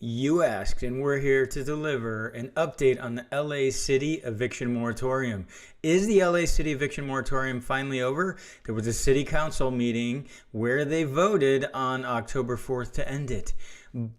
You asked, and we're here to deliver an update on the LA City Eviction Moratorium. Is the LA City Eviction Moratorium finally over? There was a city council meeting where they voted on October 4th to end it.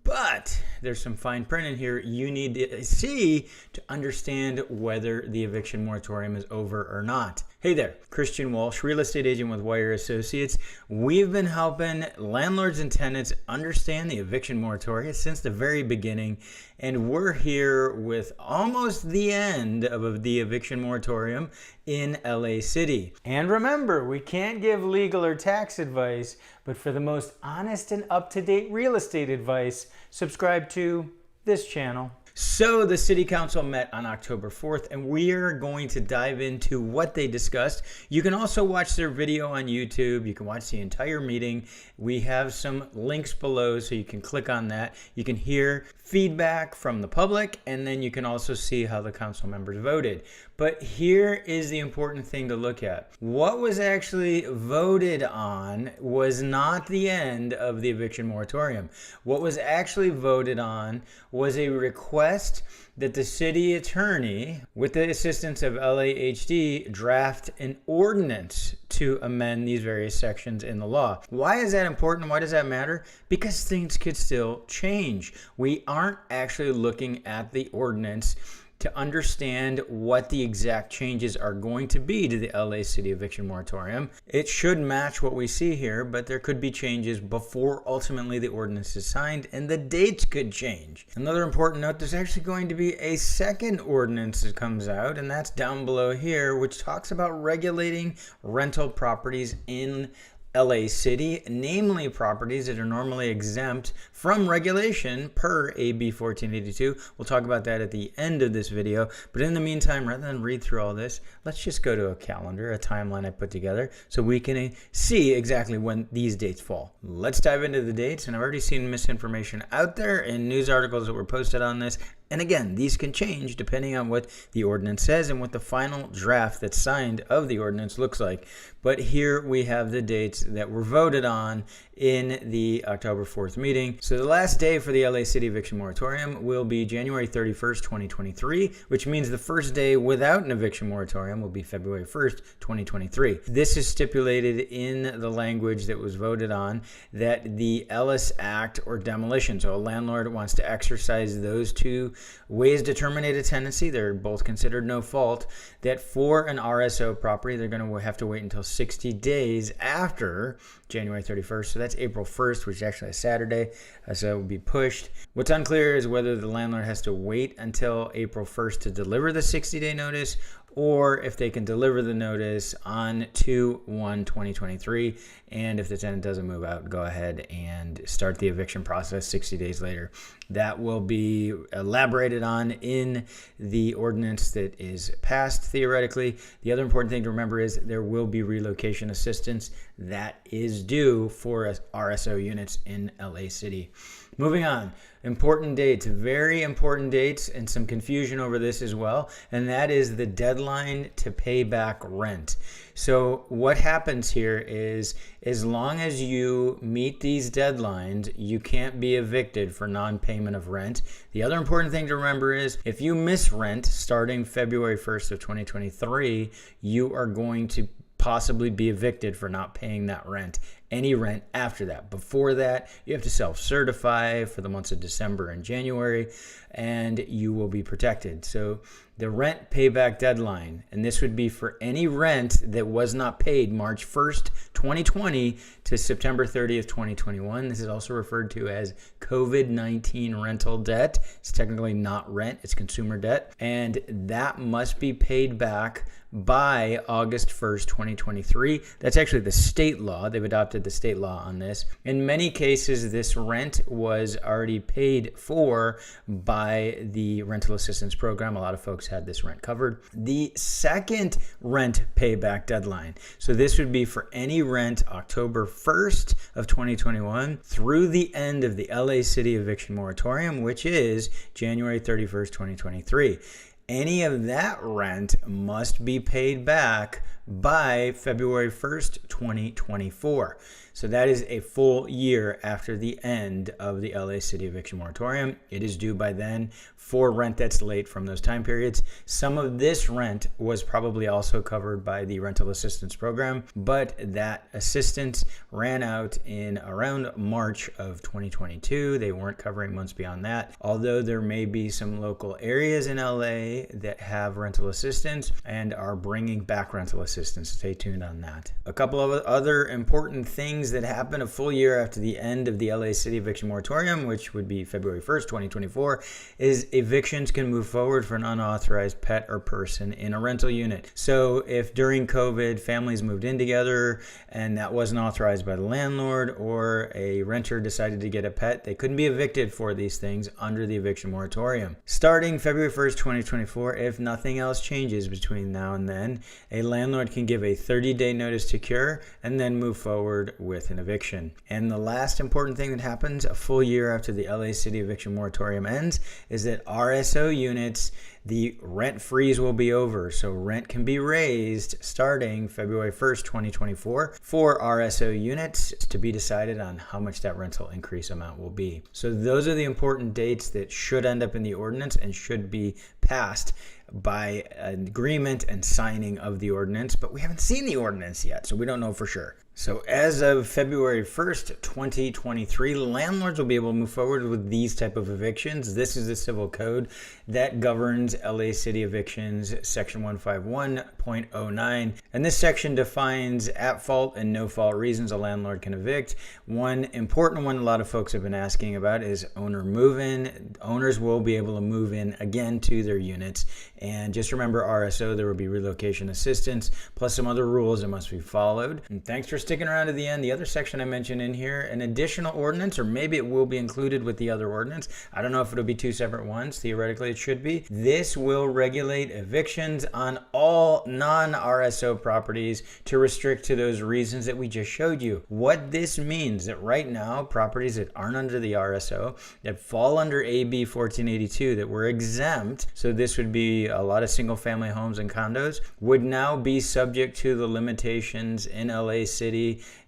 But there's some fine print in here you need to see to understand whether the eviction moratorium is over or not. Hey there, Christian Walsh, real estate agent with Wire Associates. We've been helping landlords and tenants understand the eviction moratorium since the very beginning, and we're here with almost the end of the eviction moratorium in LA City. And remember, we can't give legal or tax advice, but for the most honest and up-to-date real estate advice, subscribe to this channel. So the City Council met on October 4th, and we are going to dive into what they discussed. You can also watch their video on YouTube. You can watch the entire meeting. We have some links below, so you can click on that. You can hear feedback from the public, and then you can also see how the council members voted. But here is the important thing to look at. What was actually voted on was not the end of the eviction moratorium. What was actually voted on was a request that the city attorney, with the assistance of LAHD, draft an ordinance to amend these various sections in the law. Why is that important? Why does that matter? Because things could still change. We aren't actually looking at the ordinance to understand what the exact changes are going to be to the LA City Eviction Moratorium. It should match what we see here, but there could be changes before ultimately the ordinance is signed, and the dates could change. Another important note, there's actually going to be a second ordinance that comes out, and that's down below here, which talks about regulating rental properties in LA City, namely properties that are normally exempt from regulation per AB 1482. We'll talk about that at the end of this video. But in the meantime, rather than read through all this, let's just go to a calendar, a timeline I put together, so we can see exactly when these dates fall. Let's dive into the dates, and I've already seen misinformation out there in news articles that were posted on this. And again, these can change depending on what the ordinance says and what the final draft that's signed of the ordinance looks like. But here we have the dates that were voted on in the October 4th meeting. So the last day for the LA City Eviction Moratorium will be January 31st, 2023, which means the first day without an eviction moratorium will be February 1st, 2023. This is stipulated in the language that was voted on that the Ellis Act or demolition, so a landlord wants to exercise those two ways to terminate a tenancy, they're both considered no fault, that for an RSO property, they're going to have to wait until 60 days after January 31st. So that's April 1st, which is actually a Saturday, so it will be pushed. What's unclear is whether the landlord has to wait until April 1st to deliver the 60-day notice, or if they can deliver the notice on 2/1/2023, and if the tenant doesn't move out, go ahead and start the eviction process 60 days later. That will be elaborated on in the ordinance that is passed, theoretically. The other important thing to remember is there will be relocation assistance that is due for RSO units in LA City. Moving on, important dates, very important dates, and some confusion over this as well, and that is the deadline to pay back rent. So what happens here is, as long as you meet these deadlines, you can't be evicted for non-payment of rent. The other important thing to remember is, if you miss rent starting February 1st of 2023, you are going to possibly be evicted for not paying that rent, any rent after that. Before that, you have to self-certify for the months of December and January, and you will be protected. So the rent payback deadline, and this would be for any rent that was not paid March 1st, 2020 to September 30th, 2021. This is also referred to as COVID-19 rental debt. It's technically not rent, it's consumer debt, and that must be paid back by August 1st, 2023. That's actually the state law. They've adopted the state law on this. In many cases, this rent was already paid for by the rental assistance program. A lot of folks had this rent covered. The second rent payback deadline, so this would be for any rent October 1st of 2021 through the end of the LA City Eviction Moratorium, which is January 31st, 2023. Any of that rent must be paid back by February 1st, 2024. So that is a full year after the end of the LA City Eviction Moratorium. It is due by then for rent that's late from those time periods. Some of this rent was probably also covered by the rental assistance program, but that assistance ran out in around March of 2022. They weren't covering months beyond that, although there may be some local areas in LA that have rental assistance and are bringing back rental assistance. Stay tuned on that. A couple of other important things that happened a full year after the end of the LA City Eviction Moratorium, which would be February 1st, 2024, is evictions can move forward for an unauthorized pet or person in a rental unit. So if during COVID families moved in together and that wasn't authorized by the landlord, or a renter decided to get a pet, they couldn't be evicted for these things under the eviction moratorium. Starting February 1st, 2024, if nothing else changes between now and then, a landlord can give a 30-day notice to cure and then move forward with an eviction. And the last important thing that happens a full year after the LA City Eviction Moratorium ends is that RSO units, the rent freeze will be over. So rent can be raised starting February 1st, 2024 for RSO units, to be decided on how much that rental increase amount will be. So those are the important dates that should end up in the ordinance and should be passed by agreement and signing of the ordinance, but we haven't seen the ordinance yet, so we don't know for sure. So as of February 1st, 2023, landlords will be able to move forward with these type of evictions. This is the civil code that governs LA City Evictions, section 151.09. And this section defines at fault and no fault reasons a landlord can evict. One important one a lot of folks have been asking about is owner move-in. Owners will be able to move in again to their units. And just remember RSO, there will be relocation assistance, plus some other rules that must be followed. And thanks for sticking around to the end. The other section I mentioned in here, an additional ordinance, or maybe it will be included with the other ordinance. I don't know if it'll be two separate ones. Theoretically, it should be. This will regulate evictions on all non-RSO properties to restrict to those reasons that we just showed you. What this means that right now, properties that aren't under the RSO, that fall under AB 1482, that were exempt, so this would be a lot of single family homes and condos, would now be subject to the limitations in LA City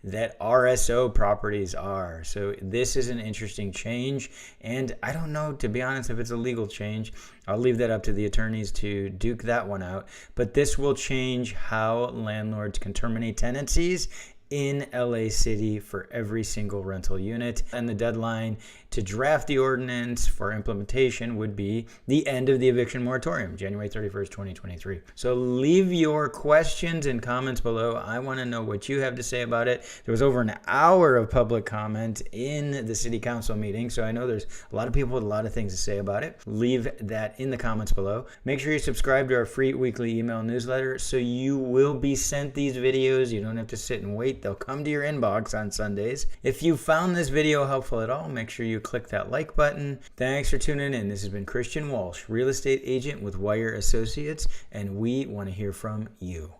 that RSO properties are. So this is an interesting change, and I don't know, to be honest, if it's a legal change. I'll leave that up to the attorneys to duke that one out, but this will change how landlords can terminate tenancies in LA City for every single rental unit. And the deadline to draft the ordinance for implementation would be the end of the eviction moratorium, January 31st, 2023. So leave your questions and comments below. I want to know what you have to say about it. There was over an hour of public comment in the city council meeting, so I know there's a lot of people with a lot of things to say about it. Leave that in the comments below. Make sure you subscribe to our free weekly email newsletter so you will be sent these videos. You don't have to sit and wait. They'll come to your inbox on Sundays. If you found this video helpful at all, make sure you click that like button. Thanks for tuning in. This has been Christian Walsh, real estate agent with Wire Associates, and we want to hear from you.